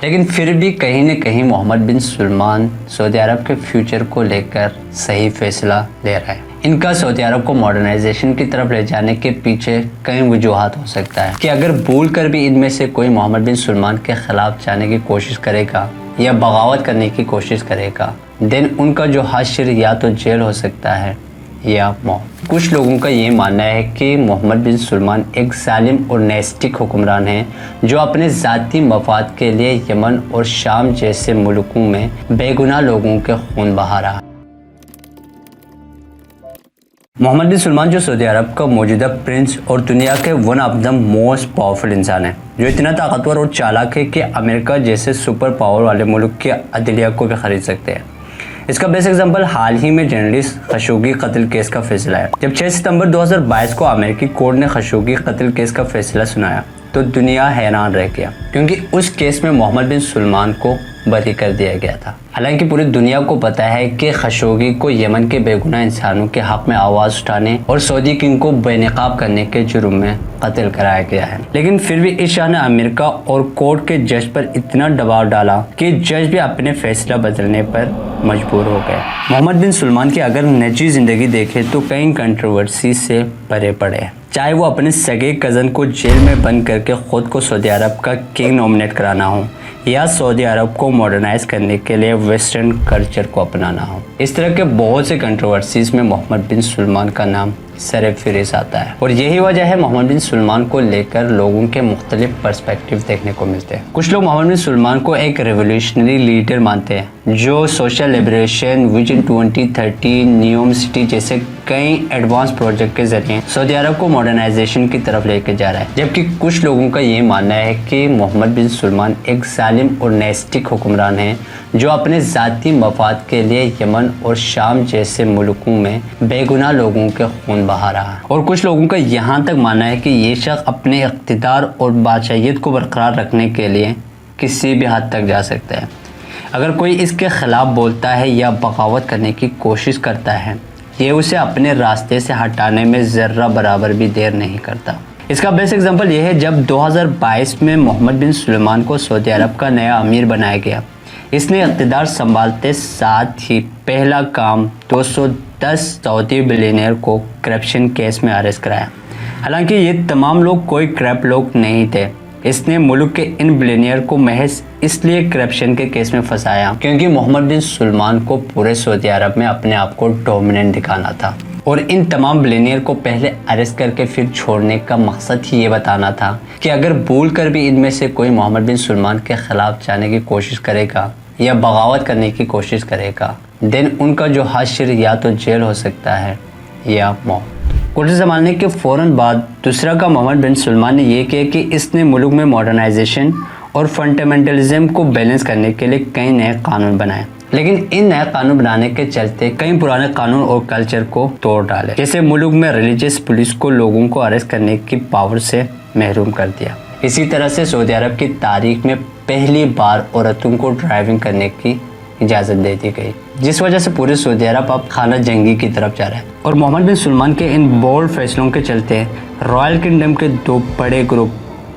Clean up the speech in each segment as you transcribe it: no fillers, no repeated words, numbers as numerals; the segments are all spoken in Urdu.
لیکن پھر بھی کہیں نہ کہیں محمد بن سلمان سعودی عرب کے فیوچر کو لے کر صحیح فیصلہ لے رہا ہے۔ ان کا سعودی عرب کو ماڈرنائزیشن کی طرف لے جانے کے پیچھے کئی وجوہات ہو سکتا ہے کہ اگر بھول کر بھی ان میں سے کوئی محمد بن سلمان کے خلاف جانے کی کوشش کرے گا یا بغاوت کرنے کی کوشش کرے گا دین ان کا جو حشر یا تو جیل ہو سکتا ہے یا موت۔ کچھ لوگوں کا یہ ماننا ہے کہ محمد بن سلمان ایک ظالم اور نیسٹک حکمران ہیں جو اپنے ذاتی مفاد کے لیے یمن اور شام جیسے ملکوں میں بے گناہ لوگوں کے خون بہا رہا ہے۔ محمد بن سلمان جو سعودی عرب کا موجودہ پرنس اور دنیا کے one of the most powerful انسان ہے، جو اتنا طاقتور اور چالاک ہے کہ امریکہ جیسے سپر پاور والے ملک کے عدلیہ کو بھی خرید سکتے ہیں۔ اس کا بیسٹ ایگزامپل حال ہی میں جرنلسٹ خشوگی قتل کیس کا فیصلہ ہے۔ جب 6 ستمبر 2022 کو امریکی کورٹ نے خشوگی قتل کیس کا فیصلہ سنایا تو دنیا حیران رہ گیا، کیونکہ اس کیس میں محمد بن سلمان کو بری کر دیا گیا تھا۔ حالانکہ پوری دنیا کو پتا ہے کہ خشوگی کو یمن کے بے گناہ انسانوں کے حق میں آواز اٹھانے اور سعودی کنگ کو بے نقاب کرنے کے جرم میں قتل کرایا گیا ہے، لیکن پھر بھی اس شاہ نے امریکہ اور کورٹ کے جج پر اتنا دباؤ ڈالا کہ جج بھی اپنے فیصلہ بدلنے پر مجبور ہو گئے۔ محمد بن سلمان کی اگر نجی زندگی دیکھے تو کئی کنٹروورسی سے پرے پڑے ہیں، چاہے وہ اپنے سگے کزن کو جیل میں بند کر کے خود کو سعودی عرب کا کنگ نومینیٹ کرانا ہو یا سعودی عرب کو ماڈرنائز کرنے کے لیے ویسٹرن کلچر کو اپنانا ہو۔ اس طرح کے بہت سے کنٹروورسیز میں محمد بن سلمان کا نام سر فہرست آتا ہے، اور یہی وجہ ہے محمد بن سلمان کو لے کر لوگوں کے مختلف پرسپیکٹیو دیکھنے کو ملتے ہیں۔ کچھ لوگ محمد بن سلمان کو ایک ریولیوشنری لیڈر مانتے ہیں جو سوشل لبریشن، ویژن 2030، نیوم سٹی جیسے کئی ایڈوانس پروجیکٹ کے ذریعے سعودی عرب کو ماڈرنائزیشن کی طرف لے کے جا رہا ہے، جبکہ کچھ لوگوں کا یہ ماننا ہے کہ محمد بن سلمان ایک ظالم اور نیسٹک حکمران ہیں جو اپنے ذاتی مفاد کے لیے یمن اور شام جیسے ملکوں میں بے گناہ لوگوں کے خون بہا رہا ہے۔ اور کچھ لوگوں کا یہاں تک ماننا ہے کہ یہ شخص اپنے اقتدار اور بادشاہیت کو برقرار رکھنے کے لیے کسی بھی حد تک جا سکتا ہے۔ اگر کوئی اس کے خلاف بولتا ہے یا بغاوت کرنے کی کوشش کرتا ہے، یہ اسے اپنے راستے سے ہٹانے میں ذرہ برابر بھی دیر نہیں کرتا۔ اس کا بیسٹ ایگزامپل یہ ہے جب 2022 میں محمد بن سلمان کو سعودی عرب کا نیا امیر بنایا گیا، اس نے اقتدار سنبھالتے ساتھ ہی پہلا کام 210 سعودی بلینئر کو کرپشن کیس میں اریسٹ کرایا۔ حالانکہ یہ تمام لوگ کوئی کرپٹ لوگ نہیں تھے، اس نے ملک کے ان بلینئر کو محض اس لیے کرپشن کے کیس میں پھنسایا کیونکہ محمد بن سلمان کو پورے سعودی عرب میں اپنے آپ کو ڈومیننٹ دکھانا تھا، اور ان تمام بلینئر کو پہلے اریسٹ کر کے پھر چھوڑنے کا مقصد ہی یہ بتانا تھا کہ اگر بھول کر بھی ان میں سے کوئی محمد بن سلمان کے خلاف جانے کی کوشش کرے گا یا بغاوت کرنے کی کوشش کرے گا دین ان کا جو حشر یا تو جیل ہو سکتا ہے یا موت۔ کرسی سنبھالنے کے فوراً بعد دوسرا کا محمد بن سلمان نے یہ کیا کہ اس نے ملک میں ماڈرنائزیشن اور فنڈامنٹلزم کو بیلنس کرنے کے لیے کئی نئے قانون بنائے، لیکن ان نئے قانون بنانے کے چلتے کئی پرانے قانون اور کلچر کو توڑ ڈالے، جیسے ملک میں ریلیجیس پولیس کو لوگوں کو اریسٹ کرنے کی پاور سے محروم کر دیا۔ اسی طرح سے سعودی عرب کی تاریخ میں پہلی بار عورتوں کو ڈرائیونگ کرنے کی اجازت دے دی گئی، جس وجہ سے پورے سعودی عرب اب خانہ جنگی کی طرف جا رہا ہے۔ اور محمد بن سلمان کے ان بولڈ فیصلوں کے چلتے رائل کنگڈم کے دو بڑے گروپ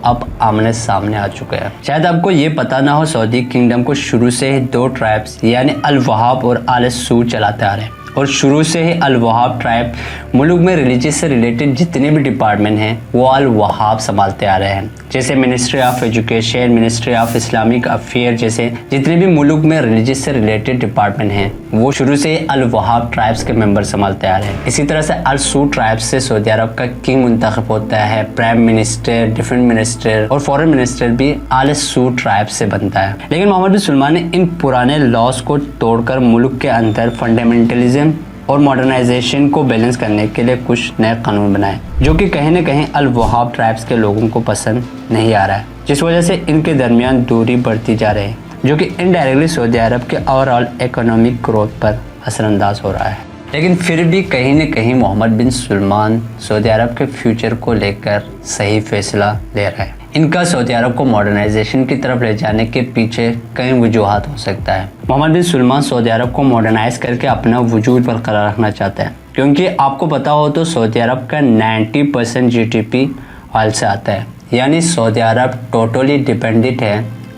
اب آمنے سامنے آ چکے ہیں۔ شاید آپ کو یہ پتا نہ ہو، سعودی کنگڈم کو شروع سے ہی 2 ٹرائبس یعنی الوہاب اور آل سعود چلاتے آ رہے ہیں، اور شروع سے ہی الوہاب ٹرائب ملک میں ریلیجیس سے ریلیٹڈ جتنے بھی ڈپارٹمنٹ ہیں وہ الوہاب سنبھالتے آ رہے ہیں، جیسے ministry of education, ministry of Islamic affair جیسے جتنے بھی ملک میں ریلیجیس سے ریلیٹڈ ڈپارٹمنٹ ہیں وہ شروع سے ہی الوہاب ٹرائبس کے ممبر سنبھالتے آ رہے ہیں۔ اسی طرح سے ال سعود ٹرائبس سے سعودی عرب کا کنگ منتخب ہوتا ہے، پرائم منسٹر، ڈیفنس منسٹر اور فورن منسٹر بھی آل سعود ٹرائب سے بنتا ہے۔ لیکن محمد بن سلمان نے ان پرانے لاز کو توڑ کر ملک کے اندر فنڈامنٹلزم اور ماڈرنائزیشن کو بیلنس کرنے کے لیے کچھ نئے قانون بنائے، جو کہ کہیں نہ کہیں الوہاب ٹرائبس کے لوگوں کو پسند نہیں آ رہا ہے، جس وجہ سے ان کے درمیان دوری بڑھتی جا رہی ہے، جو کہ انڈائریکٹلی سعودی عرب کے اوور آل اکنامک گروتھ پر اثر انداز ہو رہا ہے۔ لیکن پھر بھی کہیں نہ کہیں محمد بن سلمان سعودی عرب کے فیوچر کو لے کر صحیح فیصلہ لے رہا ہے۔ ان کا سعودی عرب کو ماڈرنائزیشن کی طرف لے جانے کے پیچھے کئی وجوہات ہو سکتا ہے۔ محمد بن سلمان سعودی عرب کو ماڈرنائز کر کے اپنا وجود برقرار رکھنا چاہتا ہے، کیونکہ آپ کو پتا ہو تو سعودی عرب کا 90% GDP آئل سے آتا ہے، یعنی سعودی عرب ٹوٹلی ڈیپینڈنٹ ہے